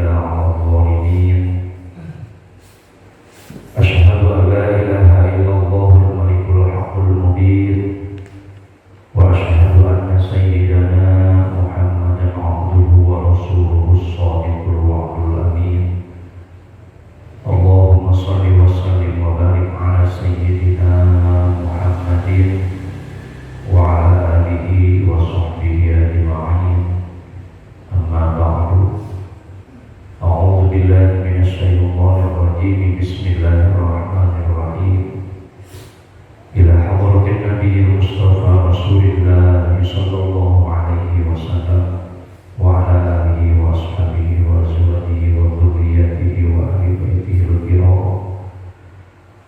إلا على الظالمين أشهد أن لا إله إلا الله الملك الحق المبين وأشهد أن سيدنا محمدا عبده ورسوله الصادق الوعد الأمين اللهم صل وسلم وبارك على سيدنا محمد وعلى آله وصحبه أجمعين أما بعد أعوذ بالله من الشيطان الرجيم بسم الله الرحمن الرحيم إلى حضرة النبي المصطفى رسول الله صلى الله عليه وسلم وعلى آله وأصحابه وأزواجه وذريته وأهل بيته الكرام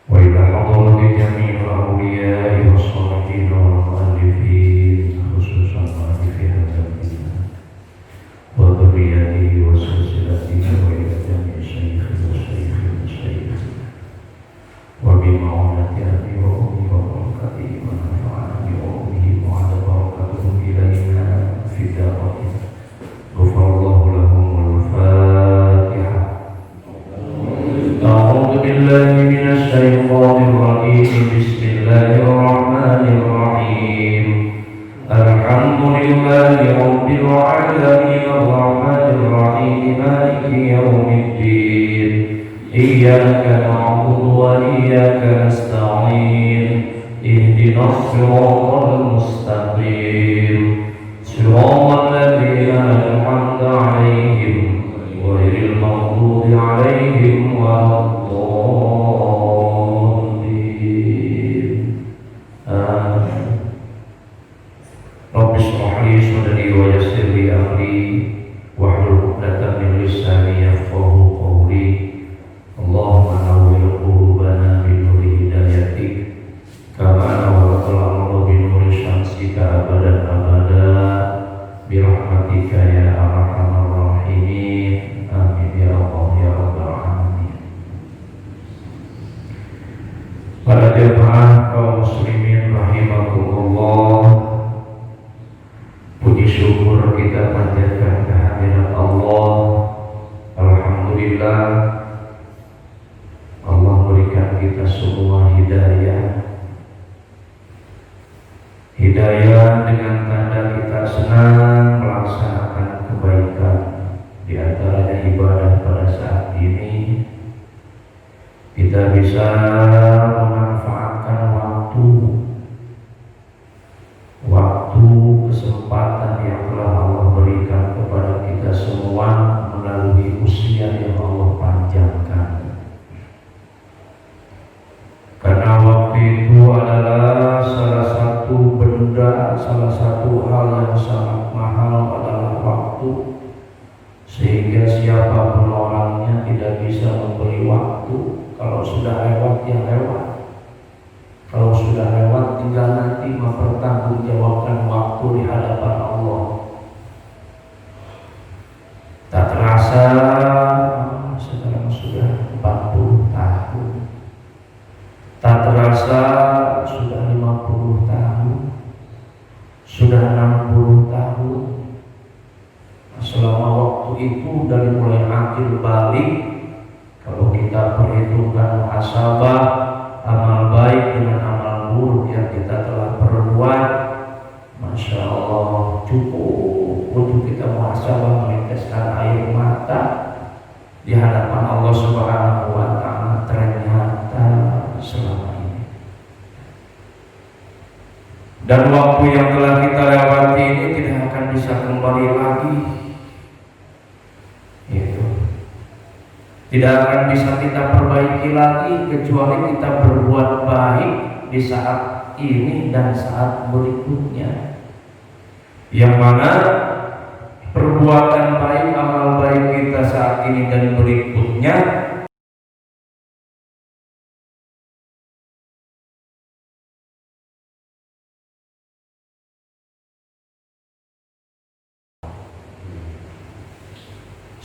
وإلى حضرة جميع الأولياء والصالحين والمؤلفين خصوصا مؤلف هذا الدين وذريته وسلسلته وإلى جميع الشيخ والشيخ والشيخ وبمعونة أبي وأمي وبركته ونفعنا بأمه وعلى بركتهم إلينا في دارنا غفر الله لهم والفاتحة. أعوذ بالله من الشيطان الرجيم بسم الله الرحمن الرحيم الحمد لله رب العالمين الرحمن الرحيم مالك يوم الدين إياك نعبد وإياك نستعين اهدنا الصراط المستقيم صراط الذين أنعمت عليهم غير المغضوب عليهم ولا الضالين آمين. رب اشرح لي صدري ويسر لي أمري واحلل عقدة من لساني يفقهوا قولي اللهم نور قلوبنا بنور هدايتك كما نورت الأرض بنور شمسك أبدا أبدا برحمتك يا أرحم الراحمين آمين يا الله يا رب العالمين. Para jemaah kaum muslimin rahimakumullah, puji syukur kita panjatkan kehadirat Allah. Alhamdulillah Allah berikan kita semua hidayah dengan tanda kita senang melaksanakan kebaikan, di antaranya ibadah pada saat ini kita bisa memanfaatkan waktu kesempatan yang telah Allah berikan kepada kita semua melalui usia yang Allah panjangkan. Karena waktu itu adalah salah satu benda, salah satu hal yang sangat mahal adalah waktu, sehingga siapapun orangnya tidak bisa membeli waktu. Kalau sudah lewat ya lewat, kalau sudah lewat tinggal nanti mempertanggungjawabkan waktu di hadapan Allah. Tak terasa sekarang sudah 40 tahun, tak terasa sudah 50 tahun, sudah 60 tahun. Selama waktu itu dari mulai akhir balik, kalau kita perhitungkan muhasabah amal baik dengan amal buruk yang kita telah perbuat, Masya Allah cukup untuk kita muhasabah meneteskan air mata di hadapan Allah Subhanahu wa Ta'ala. Ternyata selama ini dan waktu yang telah kita lewati ini tidak akan bisa kembali lagi, tidak akan bisa kita perbaiki lagi kecuali kita berbuat baik di saat ini dan saat berikutnya, yang mana perbuatan baik, amal baik kita saat ini dan berikutnya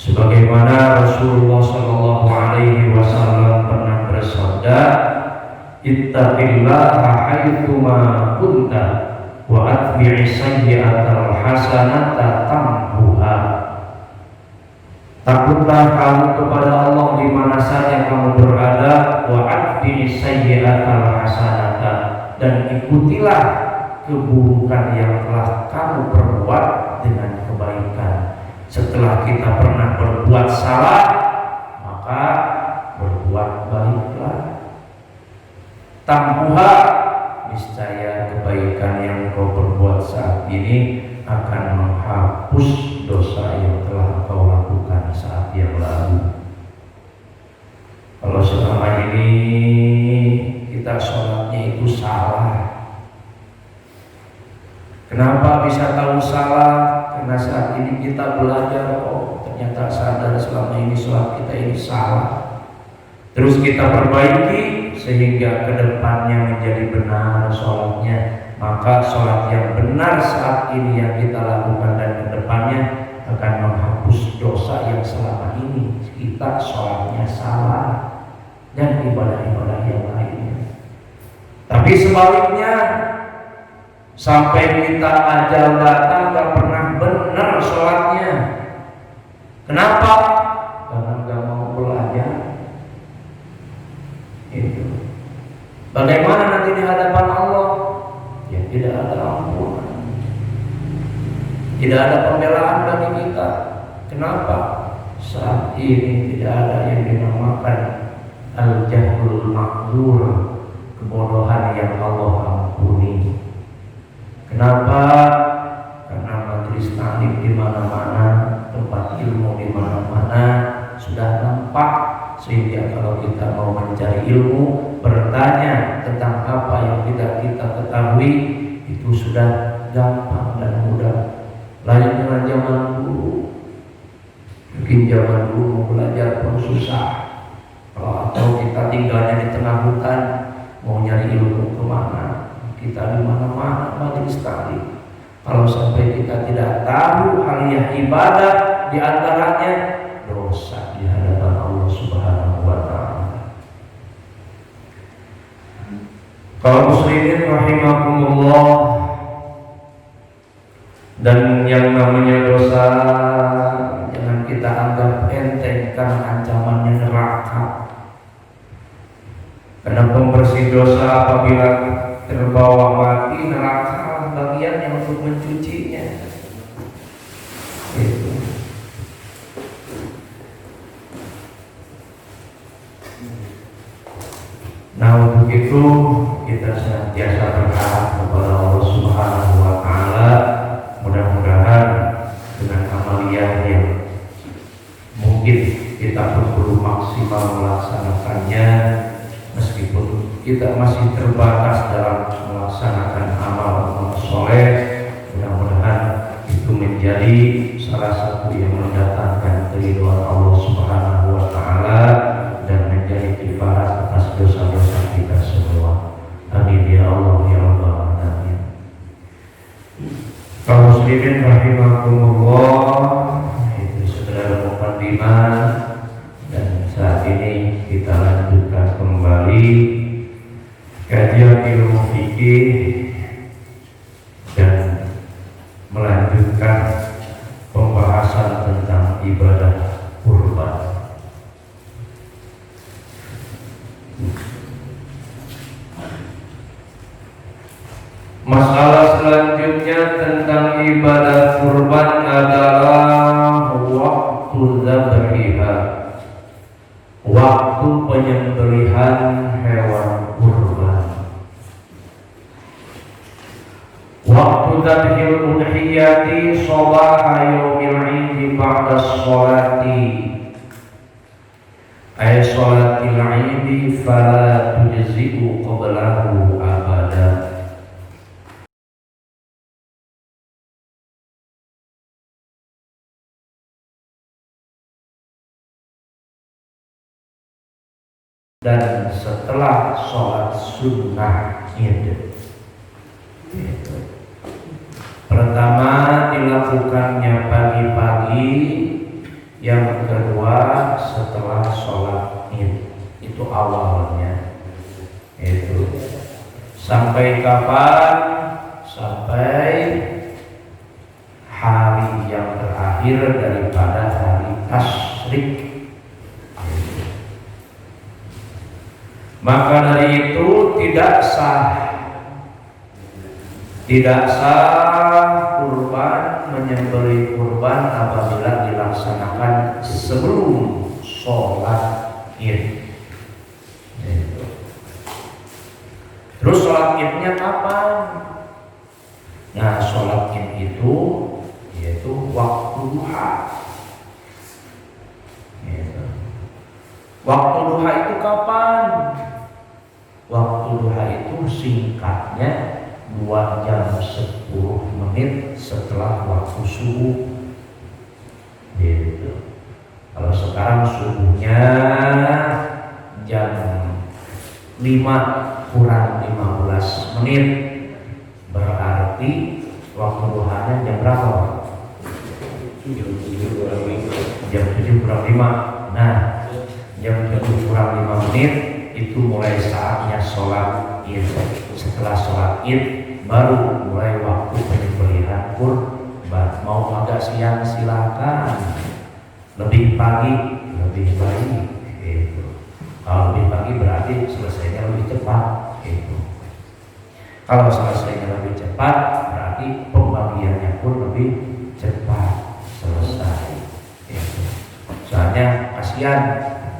sebagaimana Rasulullah Shallallahu Alaihi Wasallam pernah bersabda, ittaqillaha haitsuma kunta wa atbi'is sayyi'atal hasanata tamhuha. Takutlah kamu kepada Allah di mana saja kamu berada, wa atbi sayyi'atal hasanata, dan ikutilah keburukan yang telah kamu perbuat dengan kebaikan. Setelah kita pernah berbuat salah, maka berbuat baiklah. Tampuha, niscaya kebaikan yang kau perbuat saat ini akan menghapus dosa yang telah kau lakukan saat yang lalu. Kalau selama ini kita sholatnya itu salah, kenapa bisa tahu salah? Karena saat ini kita belajar, oh ternyata sadar selama ini sholat kita ini salah. Terus kita perbaiki sehingga kedepannya menjadi benar sholatnya. Maka sholat yang benar saat ini yang kita lakukan dan kedepannya akan menghapus dosa yang selama ini kita sholatnya salah dan ibadah-ibadah yang lainnya. Tapi sebaliknya, sampai kita ajal datang gak pernah benar sholatnya. Kenapa? Karena gak mau belajar. Itu. Bagaimana nanti di hadapan Allah? Ya tidak ada ampunan, tidak ada pembelaan bagi kita. Kenapa? Saat ini tidak ada yang dinamakan al-jahlul makdzur, kebodohan yang Allah ampuni. Kenapa? Karena majelis taklim di mana-mana, tempat ilmu di mana-mana sudah nampak, sehingga kalau kita mau mencari ilmu, bertanya tentang apa yang tidak kita ketahui, itu sudah gampang dan mudah. Lain dengan zaman dulu. Mungkin zaman dulu mau belajar pun susah. Atau kita tinggalnya di tengah hutan, mau nyari ilmu kemana? Kita di mana-mana majelis taklim. Kalau sampai kita tidak tahu hal yang ibadah, di antaranya dosa di hadapan Allah Subhanahu wa ta'ala. Kaum muslimin rahimakumullah, dan yang namanya dosa jangan kita anggap enteng karena ancamannya neraka. Karena pembersih dosa apabila terbawa mati, neraka bagian yang untuk mencucinya. Itu. Nah, untuk itu kita senantiasa berharap kepada Allah Subhanahu wa ta'ala, mudah-mudahan dengan amaliyah yang mungkin kita perlu maksimal melaksanakannya, meskipun kita masih terbatas dalam melaksanakan amal soleh, mudah-mudahan itu menjadi salah satu yang mendatangkan keridhaan Allah Subhanahu wa ta'ala dan menjadi kifarat atas dosa-dosa kita semua. Amin ya Allah ya Rabbal alamin. Kaum muslimin rahimakumullah, itu saudara muqaddimah, dan saat ini kita lanjutkan kembali kajian ilmu fikih dan melanjutkan pembahasan tentang ibadah kurban. Masalah selanjutnya tentang ibadah kurban adalah waktu dzabhiha, waktu penyembelihan hewan kurban. Waktu dzabhil udhiyati shabaha yaumil 'id ba'da sholati, ay sholatil 'id fala tujzi'u qablahu abada. Dan setelah sholat sunnah Id. Pertama dilakukannya pagi-pagi, yang kedua setelah sholat Id. Itu awalnya. Itu sampai kapan? Sampai hari yang terakhir daripada hari Asyura. musyrik. Maka dari itu tidak sah kurban, menyembelih kurban apabila dilaksanakan sebelum sholat Id. Terus sholat Idnya kapan? Nah, sholat Id itu yaitu waktu duha. Waktu duha itu kapan? Waktu duha itu singkatnya 2 jam 10 menit setelah waktu subuh. Gitu. Kalau sekarang subuhnya jam 5 kurang 15 menit, berarti waktu duhanya jam berapa? Jam 7 kurang 5. Nah, jam 7 kurang 5 menit itu mulai saatnya sholat Id. Setelah sholat Id baru mulai waktu penyembelihan kurban. Mau agak siang silakan, lebih pagi lebih baik. Kalau lebih pagi berarti selesainya lebih cepat. Kalau selesainya lebih cepat berarti pembagiannya pun lebih cepat selesai. Soalnya kasihan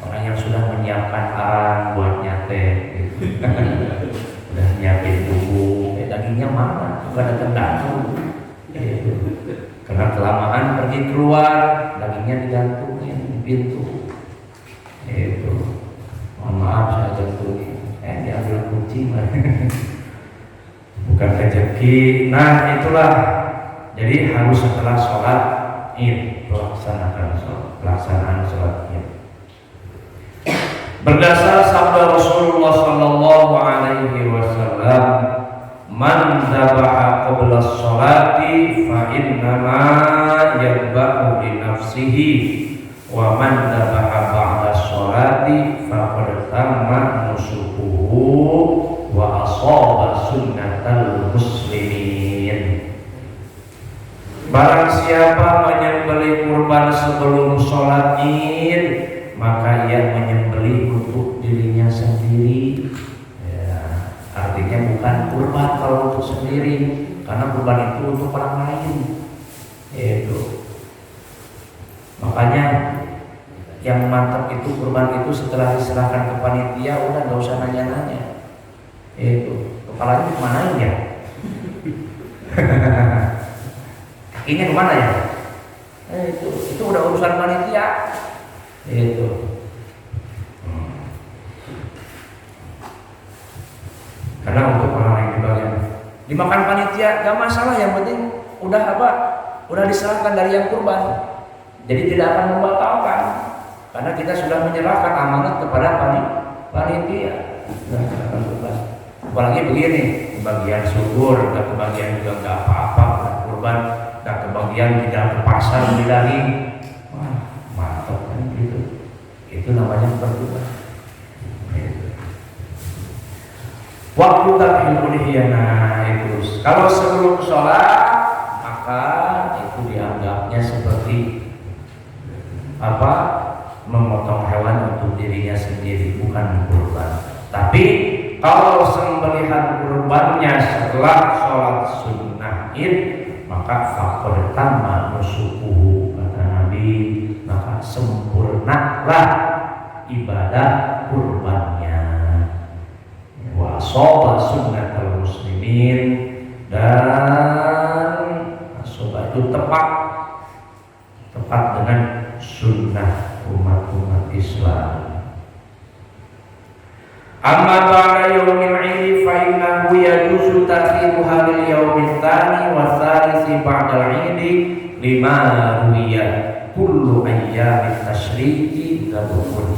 orang yang sudah menyiapkan arang buat nyate, udah nyiapin bumbu, dagingnya mana? Bukan datang, karena kelamaan pergi keluar, dagingnya digantungin di pintu. Mohon maaf saya jantungin, diambil kucing, bukan rezeki. Nah itulah, jadi harus setelah sholat Id pelaksanaan sholat Id. Berdasar sabda Rasulullah sallallahu alaihi wasallam, man dzabaha qabla sholati fa innama yadbahu li nafsihi wa man dzabaha ba'da sholati faqad tamma nusukuhu wa asaba sunnatal muslimin. Barang siapa menyembelih kurban sebelum sholat Id, maka ia menyembelih untuk dirinya sendiri. Ya, artinya bukan kurban kalau untuk sendiri, karena kurban itu untuk orang lain. Makanya yang mantap itu kurban itu setelah diserahkan ke panitia udah nggak usah nanya-nanya. Kepalanya kemana ya? Kakinya kemana ya? Itu udah urusan panitia. Karena untuk orang yang dimakan panitia gak masalah, yang penting udah diserahkan dari yang kurban, jadi tidak akan membatalkan karena kita sudah menyerahkan amanat kepada panitia. Apalagi begini, kebagian syukur, gak kebagian juga gak apa-apa, kurban gak kebagian tidak ke pasar beli daging. Mantap kan gitu. Itu namanya berkurban. Waktu takhil ulhiyana itu kalau sebelum sholat, maka itu dianggapnya seperti memotong hewan untuk dirinya sendiri, bukan kurban. Tapi kalau sembelihan kurbannya setelah sholat sunnah Id, maka faqad tamma nusukuhu, kata Nabi, maka sempurnalah ibadah kurbannya. Wa asaba sunnatal muslimin, dan asaba itu tepat dengan sunnah umat Islam. Amma ba'da yaumil 'id fa innahu yajuzu takhiruha lil yaumil tsani wa tsalisi ba'dal 'id lima ruwiya kullu ayyamit tasyriqi dzabhun.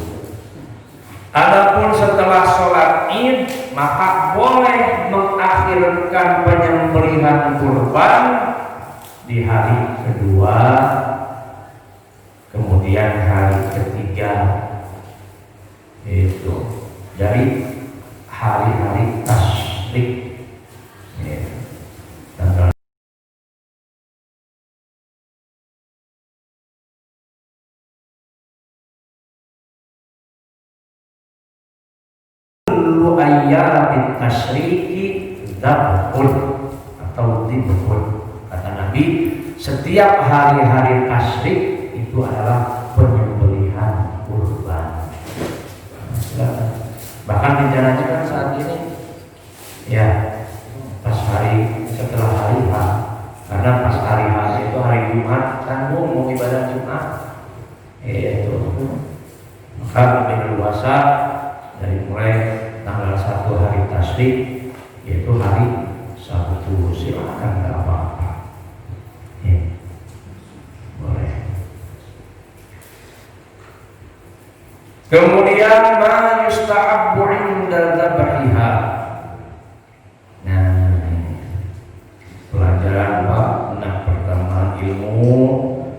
Adapun setelah sholat Id, maka boleh mengakhirkan penyembelihan kurban di hari kedua, kemudian hari ketiga, itu dari hari-hari tasyrik. kullu ayyamit tasyriqi dzabhun atau dzibhun. Kata Nabi, setiap hari-hari tasyrik itu adalah penyembelihan kurban. Bahkan rencananya kan saat ini ya pas hari setelah hari H, karena pas hari H itu hari Jumat kan mau ibadah Jumat itu, maka lebih leluasa dari mulai tanggal 1 hari tasyrik yaitu hari Sabtu. Silakan, tidak apa-apa ya, boleh. Kemudian ma yusta'abbu 'inda dzabhiha. Nah, pelajaran Pak. Nah, pertama ilmu,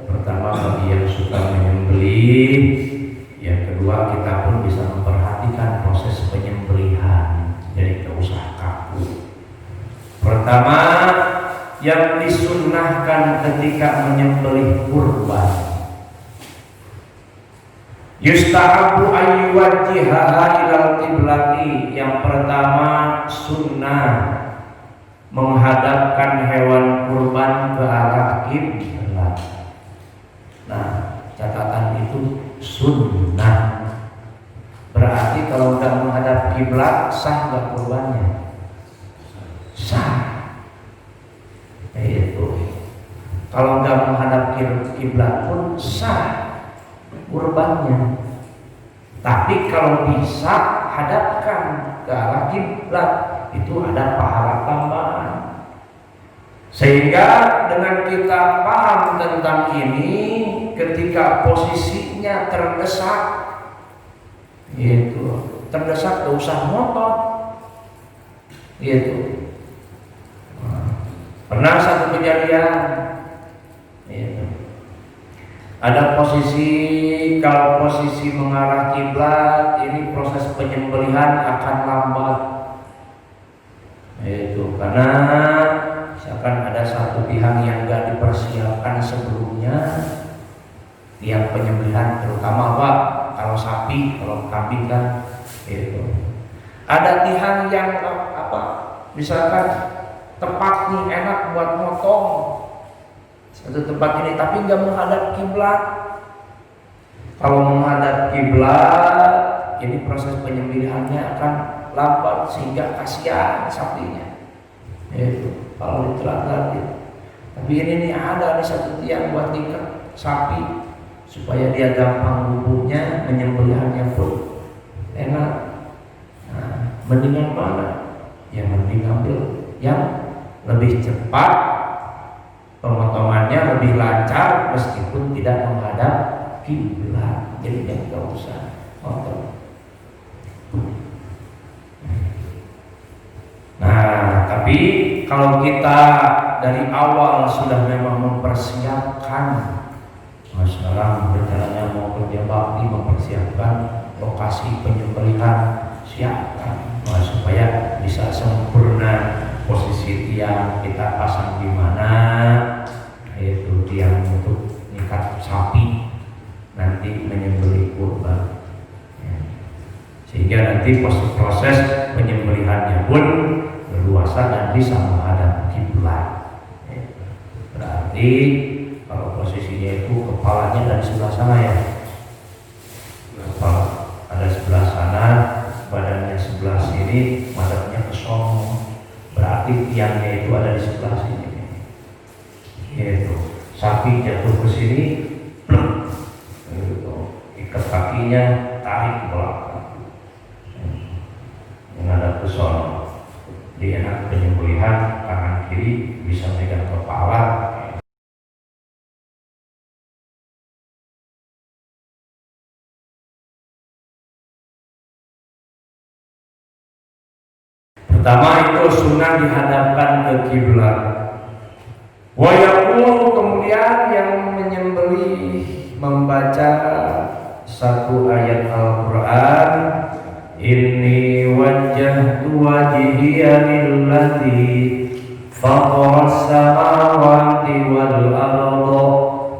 pertama bagi yang suka menyembelih, yang kedua kita pun bisa memperhatikan proses penyembelihan, jadi tidak usah kaku. Pertama, yang disunnahkan ketika menyembelih kurban, yustahabu ayyuwajjihaha ilal qiblati. Yang pertama, sunnah menghadapkan hewan kurban ke arah kiblat. Nah, catatan itu sunnah. Berarti kalau tidak menghadap kiblat sah nggak kurbannya? Sah. Itu. Kalau nggak menghadap kiblat pun sah kurbannya. Tapi kalau bisa hadapkan ke arah kiblat, itu ada pahala tambahan. Sehingga dengan kita paham tentang ini, ketika posisinya terdesak, itu terdesak gak usah ngotot, gitu. Pernah satu kejadian, gitu. Ada posisi, kalau posisi mengarah kiblat, ini proses penyembelihan akan lambat. Itu karena misalkan ada satu pihak yang gak dipersiapkan sebelumnya, tiang penyembelihan, terutama Pak, kalau sapi, kalau kambing kan, itu. Ada tiang yang misalkan tempat nih enak buat motong satu tempat ini, tapi nggak menghadap kiblat. Kalau menghadap kiblat, ini proses penyembelihannya akan lambat sehingga kasihan sapinya. Itu kalau ditelat-telat. Tapi ini nih ada nih satu tiang buat ngikat sapi supaya dia gampang bubuknya, menyembelihannya pun enak. Nah, mendingan mana? Ya mending ambil yang lebih cepat, pemotongannya lebih lancar meskipun tidak menghadap kiblat. Jadi jangan tidak usah potong. Nah, tapi kalau kita dari awal sudah memang mempersiapkan, sekarang rencananya mau kerja bakti, mempersiapkan lokasi penyembelihan, siapkan supaya bisa sempurna posisi tiang kita pasang di mana, yaitu tiang untuk ngikat sapi nanti menyembelih kurban, ya. Sehingga nanti proses penyembelihannya pun berluasa dan bisa menghadap kiblat. Ya. Berarti kalau posisinya itu kepalanya dari sebelah sana ya, kepala ada sebelah sana, badannya sebelah sini, madhabnya ke sono. Berarti tiangnya itu ada di sebelah sini. Yaitu sapi jatuh ke sini, ikat kakinya, tarik ke belakang, menghadap ke sono. Di enak penyembelihan, kanan kiri bisa megang kepala. Pertama itu sunnah dihadapkan ke kiblat. Wa yaqulu, kemudian yang menyembelih membaca satu ayat Al-Qur'an, inni wajjahtu wajhiya lilladzi fataras samawati wal arda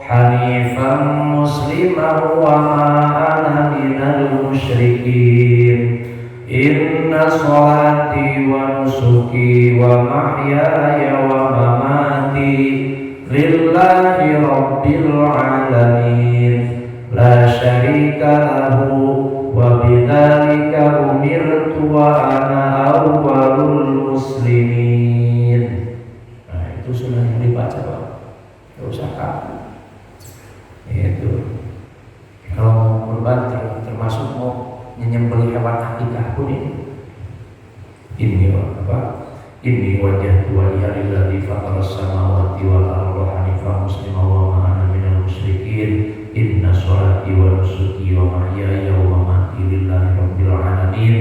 hanifan musliman wa ma ana minal musyrikin Inna sholati wa nusuki wa mahyaya wa mamati lillahi rabbil alamin la syarika lahu wa bidzalika umirtu wa ana awwalul muslimin. Nah, itu sunnah yang dibaca, Pak. Enggak usah kaku. Itu kalau mau kurban termasuk mau menyembelih hewan akikah pun ini apa? Inni wajjahtu wajhiya lillazi fataras samawati wal arda hanifan musliman wa ma ana minal musyrikin. Inna sholati wa nusuki wa mahyaya wa mamati lillahi rabbil alamin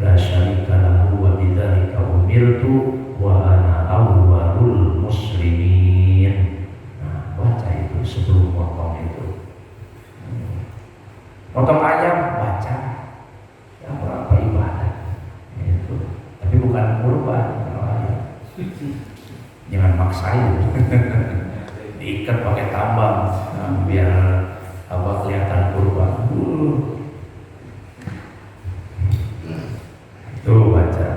la syarika lahu wa bidzalika umirtu wa ana awwalul muslimin. Nah, baca itu sebelum potong itu. Potong ayam baca, ya apa ibadah itu, tapi bukan kurban kalau ayam. Jangan maksain, diikat pakai tambang, nah, biar apa kelihatan kurban. Itu baca.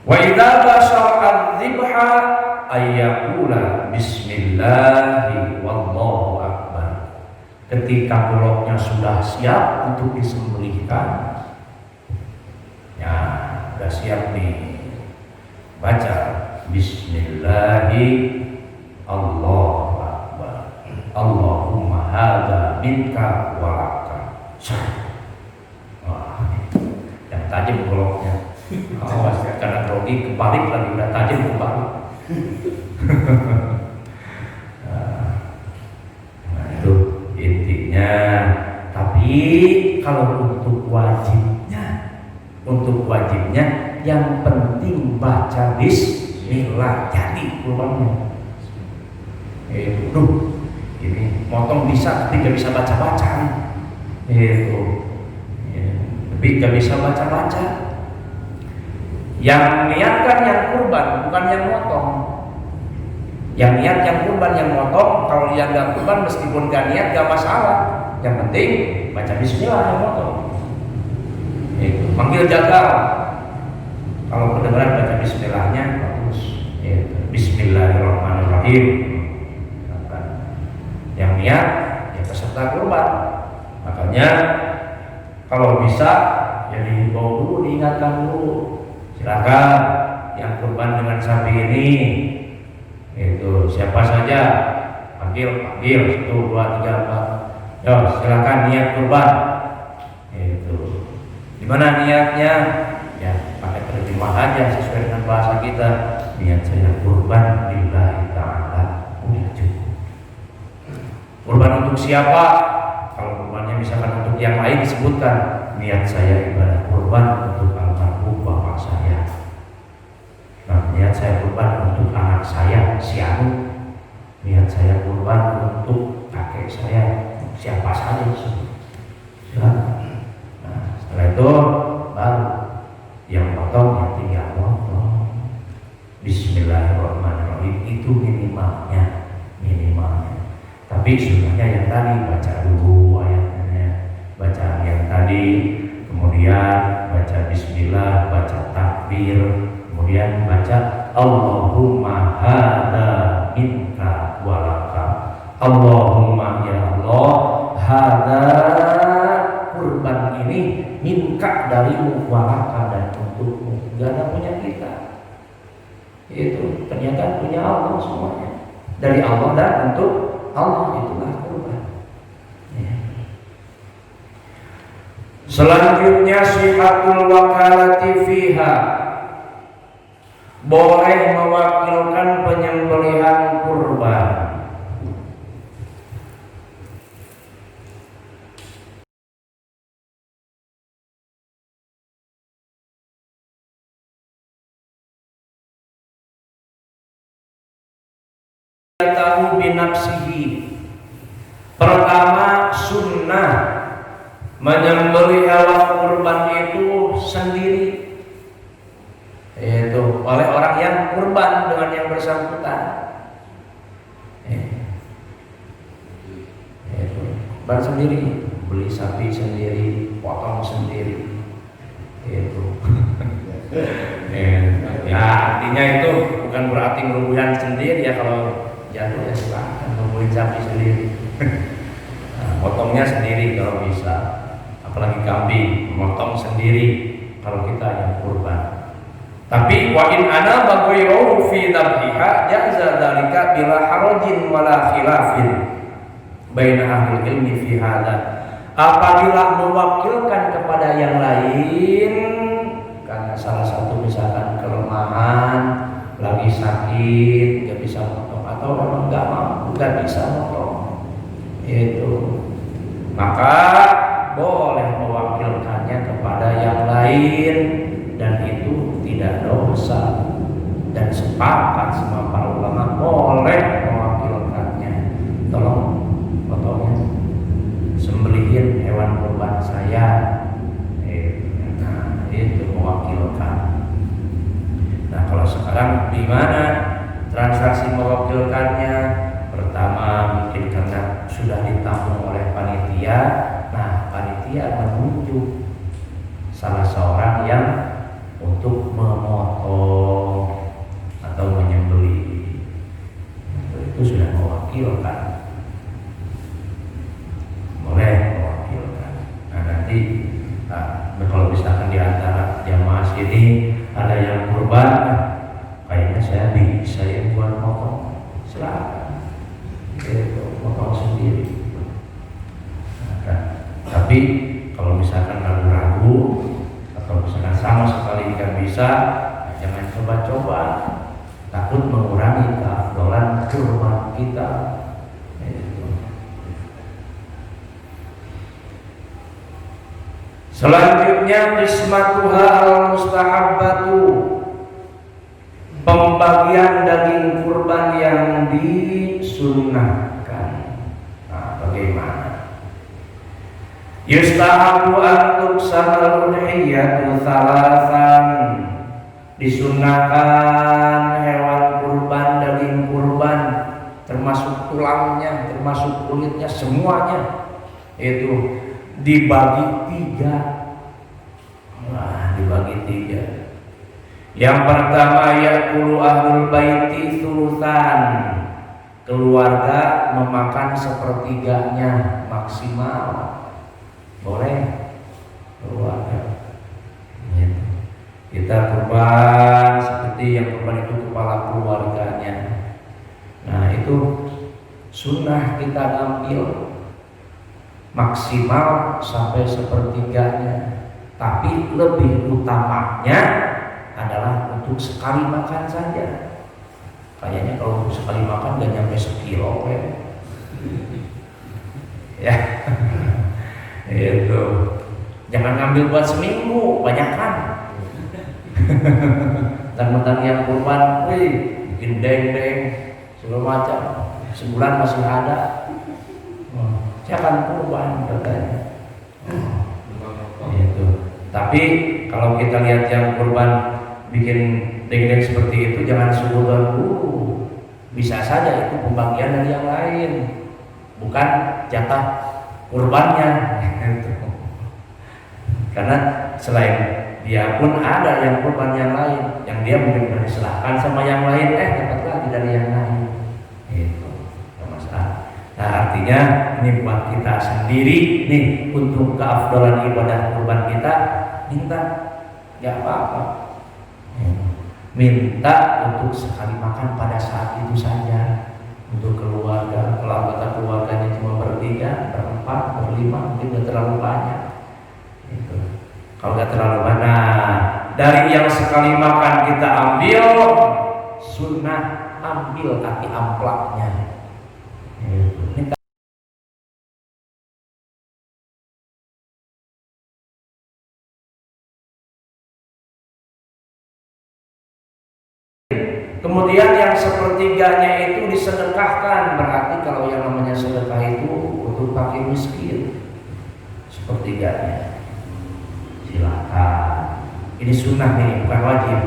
Wa idza basha'a dzibha ayyaqula bismillahi wallahu akbar. Ketika goloknya sudah siap untuk disembelihkan, ya sudah siap nih, baca bismillahi Allahu akbar Allahumma hadza minka wa laka. Wah, yang tajam goloknya. Awas karena grogi kebalik lagi, udah tajam kebalik. Nah, itu intinya. Tapi kalau untuk wajibnya yang penting baca bismillah jadi kurbannya. Ini motong bisa tapi gak bisa baca-baca. Tapi gak bisa baca-baca. Yang niatkan yang kurban bukan yang motong. Yang niat yang kurban yang motong, kalau yang gak kurban meskipun gak niat gak masalah. Yang penting baca bismillah yang motong. Manggil jagal. Kalau kedengaran baca bismillahnya bagus. Bismillahirrahmanirrahim. Yang niat ya peserta kurban. Makanya kalau bisa ya dibawa dulu, diingatkan dulu. Silakan yang kurban dengan sapi ini. Itu siapa saja, panggil 1, 2, 3, 4. Yo, silakan niat kurban. Itu gimana niatnya? Ya pakai terjemah aja sesuai dengan bahasa kita. Niat saya kurban lillahi ta'ala, udah cukup. Kurban untuk siapa? Kalau kurbannya misalkan untuk yang lain disebutkan niat saya ibadah kurban untuk almarhum bapak saya. Nah, niat saya kurban untuk anak saya si Anu. Niat saya kurban untuk kakek saya, siapa saja silakan. Nah, setelah itu baru yang potong yang tinggal potong. Bismillahirrahmanirrahim itu minimalnya. Tapi sunnahnya yang tadi baca dulu ayatnya, baca yang tadi, kemudian baca bismillah, baca takbir, kemudian baca Allahumma hadza minka wa laka. Allahumma ya Allah, hadza kurban ini minka darimu wa laka dan untukmu. Gak ada punya kita. Itu ternyata punya Allah semuanya. Dari Allah dan untuk Allah, itulah kurban. Selanjutnya sihatul wakalati fiha. Boleh mewakilkan penyembelihan kurban. Tahu binafsihi. Pertama, sunnah menyembelih hewan kurban itu sendiri, yaitu oleh orang yang kurban dengan yang bersangkutan. Kurban sendiri, beli sapi sendiri, potong sendiri. itu. Ya artinya itu bukan berarti ngerubuhin sendiri ya, kalau jatuh ya silahkan ngerubuhin sapi sendiri. Potongnya sendiri kalau bisa, apalagi kambing, motong sendiri kalau kita yang kurban. Tapi wa in ana baghairahu fi dhabhiha jaza dzalika bila harajin wala khilafin baina ahli ilmi fi hadza. Apabila mewakilkan kepada yang lain karena salah satu misalkan kelemahan, lagi sakit, nggak bisa motong, atau memang nggak mampu, nggak bisa motong, itu maka boleh mewakilkannya kepada yang lain, dan itu tidak dosa, dan sepakat semua para ulama boleh mewakilkannya. Tolong potongnya, sembelihin hewan kurban saya, nah itu mewakilkan. Nah kalau sekarang di mana transaksi mewakilkannya? Pertama mungkin karena sudah ditampung oleh panitia. Nah panitia menunjuk salah seorang yang untuk memotong atau menyembelih, itu sudah mewakilkan, boleh mewakilkan. Nah nanti kalau misalkan di antara jamaah sini ada yang kurban, kayaknya saya bisa yang buat motong, silakan motong sendiri. Nah, tapi kalau misalkan ragu-ragu atau misalkan sama sekali nggak bisa, jangan coba-coba, takut mengurangi keafdolan kurban kita. Selanjutnya qismatuha al-mustahabbatu, pembagian daging kurban yang disunnahkan. Nah, bagaimana? Yustahabu an tuksal udhiyatu salasan, disunnahkan hewan kurban, daging kurban termasuk tulangnya, termasuk kulitnya, semuanya itu dibagi 3. Nah, dibagi 3. Yang pertama yaqulu ahlul baiti tsulusan, keluarga memakan sepertiganya maksimal. Boleh keluarga. Kita kurban seperti yang kurban itu kepala keluarganya. Nah, itu sunnah kita ambil maksimal sampai sepertiganya. Tapi lebih utamanya adalah untuk sekali makan saja. Kayaknya kalau untuk sekali makan gak nyampe sekilo ya. Itu jangan ngambil buat seminggu, banyakan. Tentang yang kurban, bikin deng-deng segala macam, sebulan masih ada. Saya akan kurban katanya. Itu. Tapi kalau kita lihat yang kurban bikin deng-deng seperti itu, jangan suguhan dulu. Bisa saja itu pembagian dari yang lain, bukan jatah kurbannya. Karena selain dia pun ada yang kurban yang lain, yang dia mungkin berdiserahkan sama yang lain, dapat lagi dari yang lain. Itu masalah. Nah artinya ini buat kita sendiri nih, untuk keafdolan ibadah kurban kita, minta nggak apa-apa, minta untuk sekali makan pada saat itu saja. Untuk keluarga, kalau anggota keluarganya cuma bertiga, berempat, berlima, mungkin nggak terlalu banyak. Itu. Kalau nggak terlalu banyak, dari yang sekali makan kita ambil, sunnah ambil kaki amplaknya. Itu. Kemudian yang sepertiganya itu disedekahkan. Berarti kalau yang namanya sedekah itu untuk fakir miskin, sepertiganya silakan. Ini sunnah nih, bukan wajib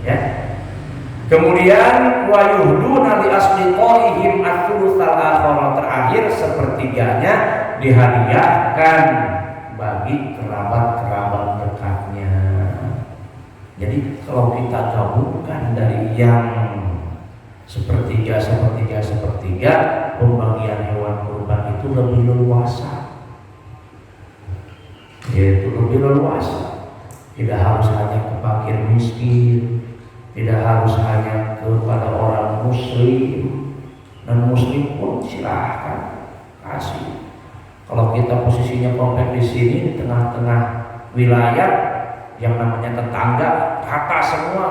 ya. Kemudian wa yuhduna li asdiqaihim ats-tsulutsal akhar, terakhir sepertiganya dihadiahkan bagi kerabat-kerabat dekatnya. Jadi kalau kita gabungkan dari yang sepertiga, pembagian hewan kurban itu lebih leluasa. Yaitu lebih leluasa. Tidak harus hanya ke fakir miskin, tidak harus hanya kepada orang muslim, dan muslim pun silahkan kasih. Kalau kita posisinya komplek di sini di tengah-tengah wilayah yang namanya tetangga, rata semua,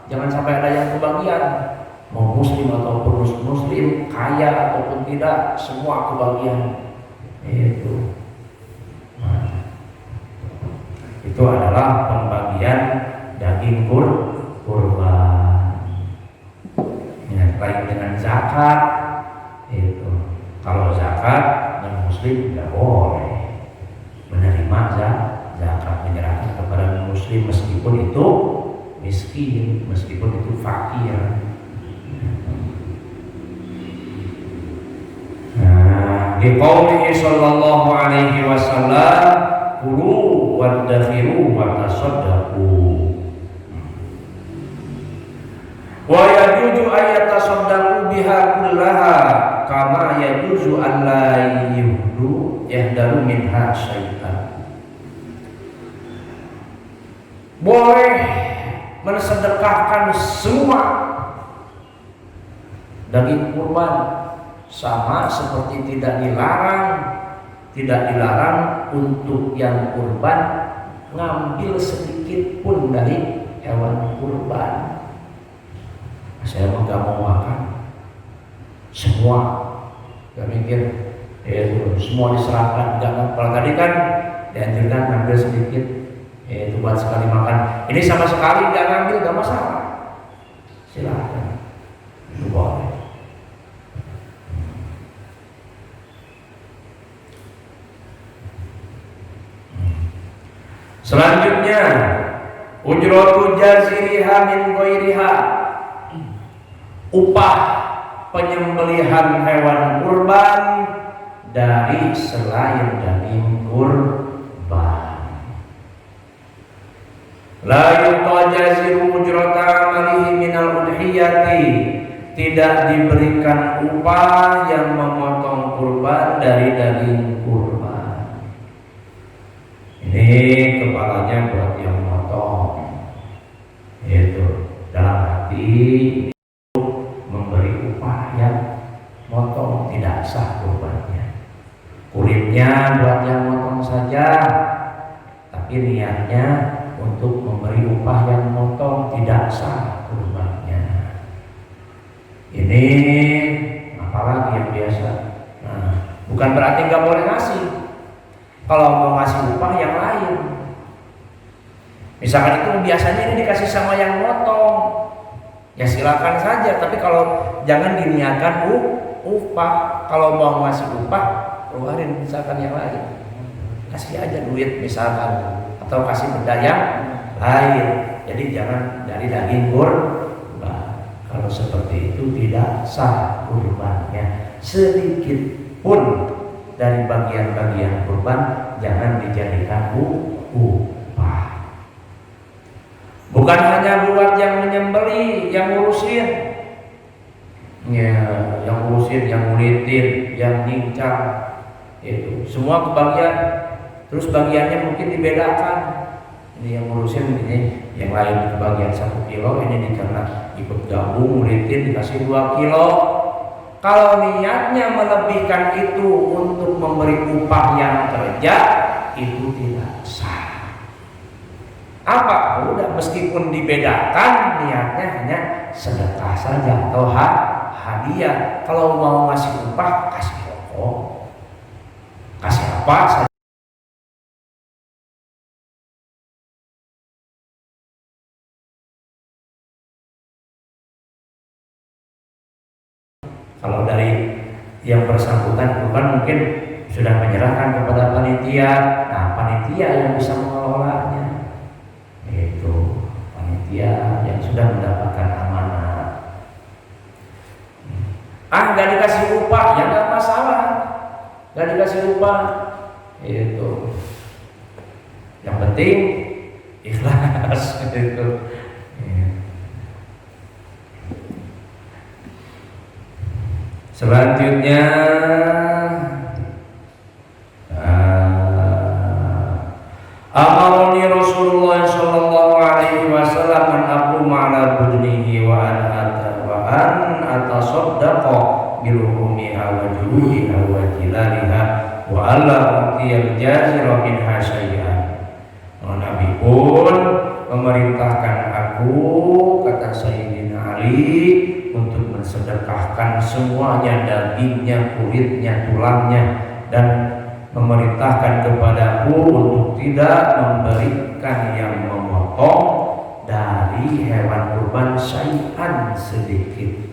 jangan sampai ada yang kebagian. Mau muslim ataupun muslim, kaya ataupun tidak, semua kebagian. Itu. Nah, itu adalah pembagian daging kurban. Ya, lain dengan zakat. Itu. Kalau zakat non muslim tidak boleh menerima zakat, menyerahkan kepada muslim meskipun itu miskin, meskipun itu fakir. Nah, di qaulihi sallallahu alaihi wasallam, kulu wadakhiru wa tasaddaqu. Wa yajuzu ayatasaddaqu biha kullaha kama yajuzu an la yahdaru minha syai'an. Boleh mensedekahkan semua daging kurban, sama seperti tidak dilarang untuk yang kurban ngambil sedikit pun dari hewan kurban. Saya nggak mau makan semua, nggak mikir, semua diserahkan. Jangan, kalau tadi kan dianjurkan ngambil sedikit, itu buat sekali makan. Ini sama sekali nggak ngambil, nggak masalah, silahkan, itu boleh. Selanjutnya, ujratu jaziriha min ghairiha, upah penyembelihan hewan kurban dari selain daging kurban. La yutajaziru ujrata amalihi minal udhiyati, tidak diberikan upah yang memotong kurban dari daging kurban. Ini kepalanya buat yang motong, yaitu dalam hati memberi upah yang motong, tidak sah kurbannya. Kulitnya buat yang motong saja, tapi niatnya untuk memberi upah yang motong, tidak sah kurbannya. Ini apalagi yang biasa. Nah, bukan berarti nggak boleh ngasih. Kalau mau ngasih upah yang lain, misalkan itu biasanya ini dikasih sama yang motong, ya silakan saja. Tapi kalau jangan diniatkan upah. Kalau mau ngasih upah, keluarin misalkan yang lain, kasih aja duit misalkan, atau kasih benda yang lain. Jadi jangan dari daging kurban. Kalau seperti itu tidak sah kurbannya. Sedikit pun dari bagian-bagian kurban jangan dijadikan upah. Bukan hanya buat yang menyembeli, yang ngurusin, ya, yang ngurusin, yang ngulitin, yang nyincang, itu semua kebagian. Terus bagiannya mungkin dibedakan. Ini yang ngurusin, ini yang lain kebagian 1 kilo, ini karena ikut gabung ngulitin dikasih 2 kilo. Kalau niatnya melebihkan itu untuk memberi upah yang kerja, itu tidak sah. Apa? Udah, meskipun dibedakan, niatnya hanya sedekah saja atau hadiah. Kalau mau ngasih upah, kasih rokok, kasih apa saja. Kalau dari yang bersangkutan kurban mungkin sudah menyerahkan kepada panitia. Nah, panitia yang bisa mengelolanya, yaitu panitia yang sudah mendapatkan amanah. Nggak dikasih upah, ya nggak masalah. Nggak dikasih upah, itu. Yang penting ikhlas gitu. Ya. Selanjutnya amaroni Rasulullah sallallahu alaihi wasallam an aquma ala budnihi wa an atasaddaqa bil humiha wa juruhiha wa jilaliha wa alla uqtiyal jazira min hasyai'an. Nabi pun memerintahkan aku, kata Sayyidina Ali, untuk mensedekahkan semuanya, dagingnya, kulitnya, tulangnya, dan memerintahkan kepadaku untuk tidak memberikan yang memotong dari hewan kurban syai'an sedikit.